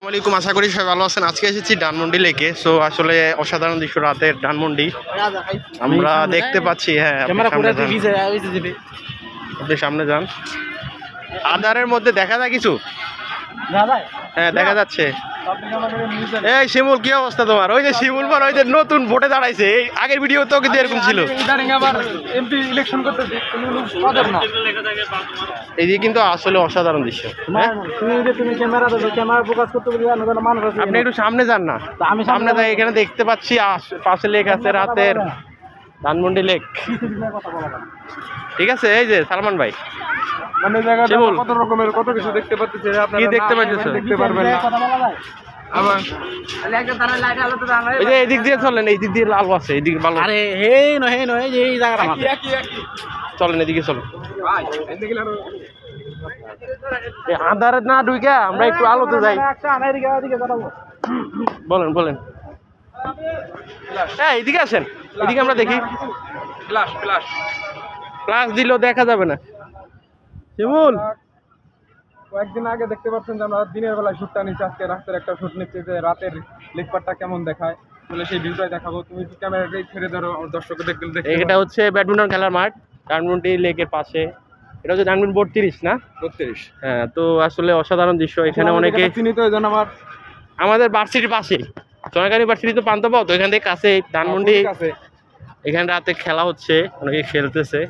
আসসালামাইকুম, আশা করি সবাই ভালো আছেন। আজকে এসেছি ধানমন্ডি লেকে। সো আসলে অসাধারণ দৃশ্য রাতের ধানমন্ডি আমরা দেখতে পাচ্ছি। হ্যাঁ, আপনি সামনে যান। আধারের মধ্যে দেখা যায় কিছু? হ্যাঁ, দেখা যাচ্ছে। এই শিমুল, কি অবস্থা তোমার? ওই যে শিমুল বল, ওই যে নতুন ভোটে দাঁড়াইছে। এই আগের ভিডিও তো কিন্তু এরকম ছিল। এই কিন্তু আসলে অসাধারণ দৃশ্য। আপনি একটু সামনে যান না, সামনে যাই। এখানে দেখতে পাচ্ছি পাশে লেক আছে, রাতের ধানমন্ডি লেক। ঠিক আছে, এই যে সালমান ভাই, কত রকমের কত কিছু দেখতে পাচ্ছি। কি দেখতে পাচ্ছেন? দেখতে পারবেন না। আবার এই যে এদিক দিয়ে চলেন, এই দিক দিয়ে আলো আছে, এইদিকে ভালো। আরে হে নয় যে এই জায়গাটা চলেন, এদিকে চলেন। আধার না ঢুকে আমরা একটু আলোতে যাই। বলেন বলেন। হ্যাঁ, এইদিকে আসেন, এদিকে আমরা দেখি। ফ্লাশ দিলেও দেখা যাবে না। শিমুল, কয়েকদিন আগে দেখতে পাচ্ছেন যে আমরা দিনের বেলায় শুটটা নিচ্ছি, আজকে রাতের একটা শুট নিচ্ছি যে রাতের লেকপাটটা কেমন দেখায়, তাহলে সেই ভিউটাই দেখাবো। তুমি ক্যামেরাটাই ছেড়ে ধরো, দর্শকদের দেখতে। এটা হচ্ছে ব্যাডমিন্টন খেলার মাঠ, ধানমন্ডি লেকের পাশে। এটা হচ্ছে ধানমন্ডি 32 না? 32। হ্যাঁ, তো আসলে অসাধারণ দৃশ্য। এখানে অনেকে চিনি তো, এই জন্য আমাদের ভার্সিটির পাশে, সোনাগাড়ি ভার্সিটি তো পান্ত পাও তো, এখান থেকে কাছে ধানমন্ডি। এখানে রাতে খেলা হচ্ছে, অনেকে খেলতেছে।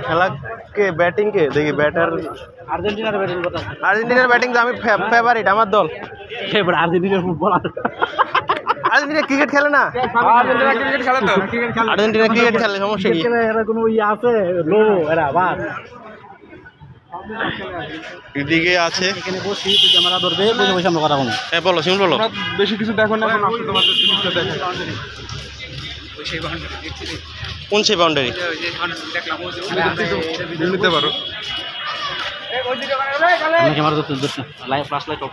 খেলাকে ব্যাটিং কে দেখি, ব্যাটার আর্জেন্টিনার ব্যাটিং আমি ফেভারিট, আমার দল আর্জেন্টিনার ফুটবলার। আর্জেন্টিনা ক্রিকেট খেলে না? আর্জেন্টিনা ক্রিকেট খেলে, সমস্যা কি? কোনো ইয়ে আছে? লো এরা বাস এদিকে আছে। এখানে বসি, ক্যামেরা ধরবে, বসে বসে আমরা কথা বলবো। হ্যাঁ বলো শিমুল, বলো। বেশি কিছু দেখো না, এখন আসলে তোমাদের জিনিসটা দেখো। কোন সেই বাউন্ডারি? নিতে পারো। ক্যামেরা ধরতে লাইভ ফ্ল্যাশ লাইট অফ।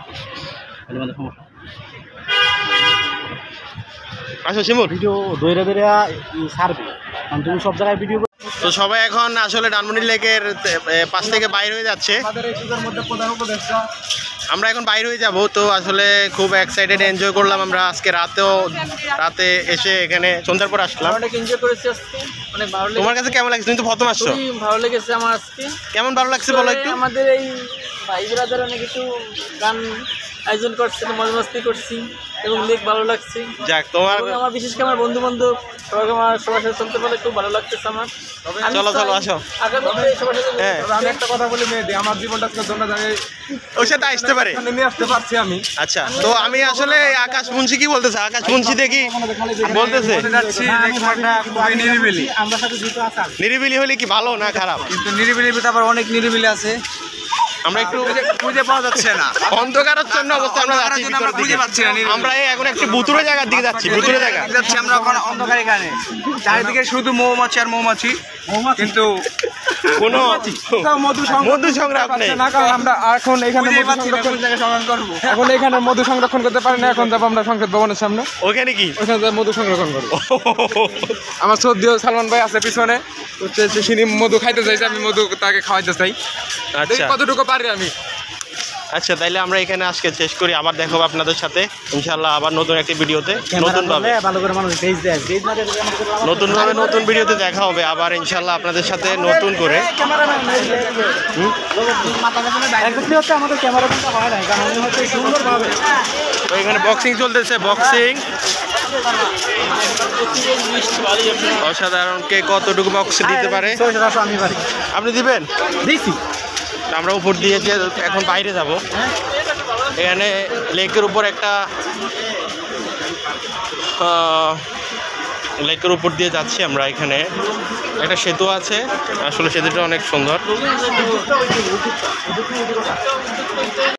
আচ্ছা শিমুল, ভিডিও দইরা দইরা ছাড়বে, কারণ তুমি সব জায়গায় ভিডিও। তো সবাই এখন আসলে ধানমন্ডি লেকের পাশ থেকে বাইরে হয়ে যাচ্ছে। আমরা এখন বাইরে হয়ে যাব। তো আসলে খুব এক্সাইটেড, এনজয় করলাম আমরা আজকে রাতে এসে এখানে সন্ধ্যার পর আসলাম। অনেক এনজয় করেছি আজকে, অনেক ভালো লেগেছে। তোমার কাছে কেমন লাগছে? তুমি তো প্রথম আসছো। ভালো লেগেছে আমার আজকে। কেমন ভালো লাগছে বলো একটু। আমাদের এই ভাই ব্রাদার অনেক কিছু গান আয়োজন করছে, মজা মস্তি করছি এবং লেক ভালো লাগছে। যাক, তোমার আমার বিশেষ করে আমার বন্ধু বান্ধব সবার সাথে চলতে পারলে খুব ভালো লাগতেছে আমার। চলো চলো আসো। হ্যাঁ, আমি একটা কথা বলি, মেয়েদি আমার জীবনটা আজকে দোনো জায়গায় ওর সাথে আসতে পারে, নিয়ে আসতে পারছি আমি। আচ্ছা, তো আমি আসলে আকাশ মুন্সি কি বলতেছে? আকাশ মুন্সি দেখি বলতেছে নিরিবিলি। নিরিবিলি হলে কি ভালো না খারাপ? কিন্তু নিরিবিলির ভিতরে আবার অনেক নিরিবিলি আছে, আমরা একটু খুঁজে পাওয়া যাচ্ছে না। অন্ধকারাচ্ছন্ন অবস্থা আমরা যাচ্ছি, খুঁজে পাচ্ছি না। আমরা এখন একটু ভুতুরে জায়গার দিকে যাচ্ছি। ভুতুরে জায়গা যাচ্ছি আমরা এখন অন্ধকারে, এখানে চারিদিকে শুধু মৌমাছি আর মৌমাছি, কিন্তু কোনো মধু সংগ্রহ নেই। আমরা এখন এখানে মধু সংরক্ষণ করতে পারি না। এখন যাবো আমরা সংসদ ভবনের সামনে, ওখানে কি ওখানে মধু সংরক্ষণ করবো। আমার সর্দিও সালমান ভাই আছে পিছনে, সিনি মধু খাইতে চাইছে, আমি মধু তাকে খাওয়াইতে চাই। আচ্ছা, কতটুকু পারি আমি। আচ্ছা, তাইলে আমরা এখানে আজকে শেষ করি। আবার দেখাবো আপনাদের সাথে ইনশাল্লাহ, আবার নতুন একটা ভিডিওতে, নতুনভাবে নতুন ভিডিওতে দেখা হবে আবার ইনশাল্লাহ আপনাদের সাথে নতুন করে। তো এখানে বক্সিং চলতেছে, বক্সিং অসাধারণ। কে কতটুকু বক্স দিতে পারে? আপনি দিবেন? দিছি। আমরা উপর দিয়ে এখন বাইরে যাব। এখানে লেকের উপর লেকের উপর দিয়ে যাচ্ছি আমরা। এখানে একটা সেতু আছে, আসলে সেতুটা অনেক সুন্দর।